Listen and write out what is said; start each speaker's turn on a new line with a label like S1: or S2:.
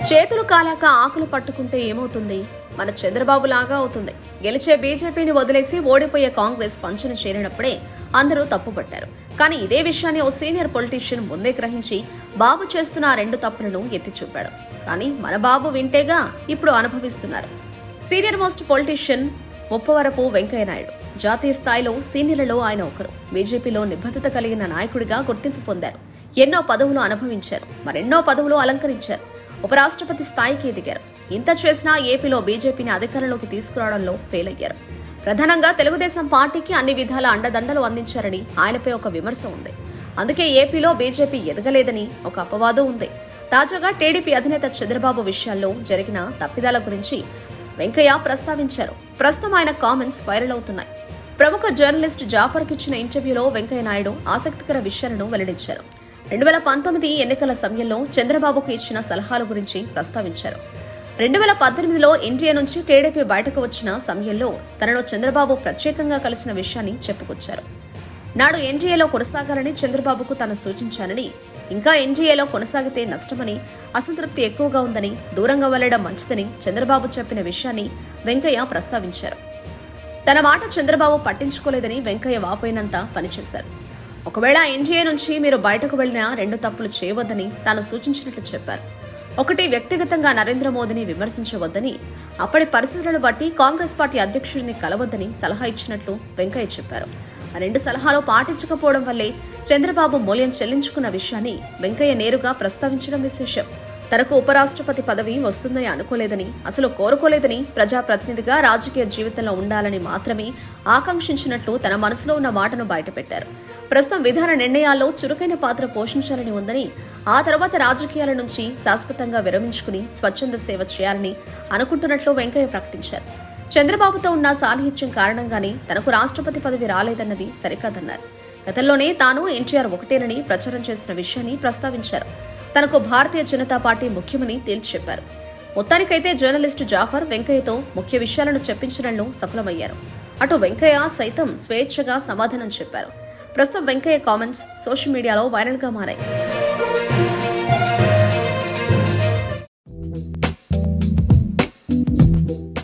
S1: చేతులు కాలాక ఆకులు పట్టుకుంటే ఏమవుతుంది? మన చంద్రబాబు లాగా అవుతుంది. గెలిచే బీజేపీని వదిలేసి ఓడిపోయే కాంగ్రెస్ పంచును చేరినప్పుడే అందరూ తప్పుపట్టారు. కానీ ఇదే విషయాన్ని ఓ సీనియర్ పొలిటీషియన్ ముందే గ్రహించి బాబు చేస్తున్న ఆ 2 తప్పులను ఎత్తి చూపాడు. కానీ మన బాబు వింటేగా ఇప్పుడు అనుభవిస్తున్నారు. Senior most politician Muppavarapu Venkaiah Naidu. జాతీయ స్థాయిలో సీనియర్లలో ఆయన ఒకరు. బీజేపీలో నిబద్ధత కలిగిన నాయకుడిగా గుర్తింపు పొందారు. ఎన్నో పదవులు అనుభవించారు, మరెన్నో పదవులు అలంకరించారు. ఉపరాష్ట్రపతి స్థాయికి ఎదిగారు. ఇంత చేసినా ఏపీలో బీజేపీని అధికారంలోకి తీసుకురావడంలో ఫెయిల్ అయ్యారు. ప్రధానంగా తెలుగుదేశం పార్టీకి అన్ని విధాల అండదండలు అందించారని ఆయనపై ఒక విమర్శ ఉంది. అందుకే ఏపీలో బీజేపీ ఎదగలేదని ఒక అపవాదం ఉంది. తాజాగా టీడీపీ అధినేత చంద్రబాబు విషయాల్లో జరిగిన తప్పిదాల గురించి వెంకయ్య ప్రస్తావించారు. ప్రస్తుతం ఆయన కామెంట్స్ వైరల్ అవుతున్నాయి. ప్రముఖ జర్నలిస్ట్ జాఫర్కి ఇచ్చిన ఇంటర్వ్యూలో వెంకయ్య నాయుడు ఆసక్తికర విషయాలను వెల్లడించారు. 2019 ఎన్నికల సమయంలో చంద్రబాబుకు ఇచ్చిన సలహాల గురించి ప్రస్తావించారు. 2018లో ఎన్డీఏ నుంచి టీడీపీ బయటకు వచ్చిన సమయంలో తనను చంద్రబాబు ప్రత్యేకంగా కలిసిన విషయాన్ని చెప్పుకొచ్చారు. నాడు ఎన్డీఏలో కొనసాగాలని చంద్రబాబుకు తాను సూచించానని, ఇంకా ఎన్డీఏలో కొనసాగితే నష్టమని, అసంతృప్తి ఎక్కువగా ఉందని, దూరంగా వెళ్లడం మంచిదని చంద్రబాబు చెప్పిన విషయాన్ని వెంకయ్య ప్రస్తావించారు. తన మాట చంద్రబాబు పట్టించుకోలేదని వెంకయ్య వాపోయినంత పనిచేశారు. ఒకవేళ ఎన్డీఏ నుంచి మీరు బయటకు వెళ్లినా 2 తప్పులు చేయవద్దని తాను సూచించినట్లు చెప్పారు. ఒకటి, వ్యక్తిగతంగా నరేంద్ర మోదీని విమర్శించవద్దని, అప్పటి పరిస్థితులను బట్టి కాంగ్రెస్ పార్టీ అధ్యక్షుడిని కలవద్దని సలహా ఇచ్చినట్లు వెంకయ్య చెప్పారు. ఆ 2 సలహాలు పాటించకపోవడం వల్లే చంద్రబాబు మూల్యం చెల్లించుకున్న విషయాన్ని వెంకయ్య నేరుగా ప్రస్తావించడం విశేషం. తనకు ఉపరాష్ట్రపతి పదవి వస్తుందని అనుకోలేదని, అసలు కోరుకోలేదని, ప్రజాప్రతినిధిగా రాజకీయ జీవితంలో ఉండాలని మాత్రమే ఆకాంక్షించినట్లు తన మనసులో ఉన్న మాటను బయటపెట్టారు. ప్రస్తుతం విధాన నిర్ణయాల్లో చురుకైన పాత్ర పోషించాలని ఉందని, ఆ తర్వాత రాజకీయాల నుంచి శాశ్వతంగా విరమించుకుని స్వచ్ఛంద సేవ చేయాలని అనుకుంటున్నట్లు వెంకయ్య ప్రకటించారు. చంద్రబాబుతో ఉన్న సాన్నిహిత్యం కారణంగానే తనకు రాష్ట్రపతి పదవి రాలేదన్నది సరికాదన్నారు. గతంలోనే తాను ఎన్టీఆర్ ఒకటేనని ప్రచారం చేసిన విషయాన్ని ప్రస్తావించారు. తనకు భారతీయ జనతా పార్టీ ముఖ్యమని తేల్చి చెప్పారు. మొత్తానికైతే జర్నలిస్టు జాఫర్ వెంకయ్యతో ముఖ్య విషయాలను చెప్పించడంలో సఫలమయ్యారు. అటు వెంకయ్య సైతం స్వేచ్ఛగా సమాధానం చెప్పారు. ప్రస్తుతం వెంకయ్య కామెంట్స్ సోషల్ మీడియాలో వైరల్గా మారాయి.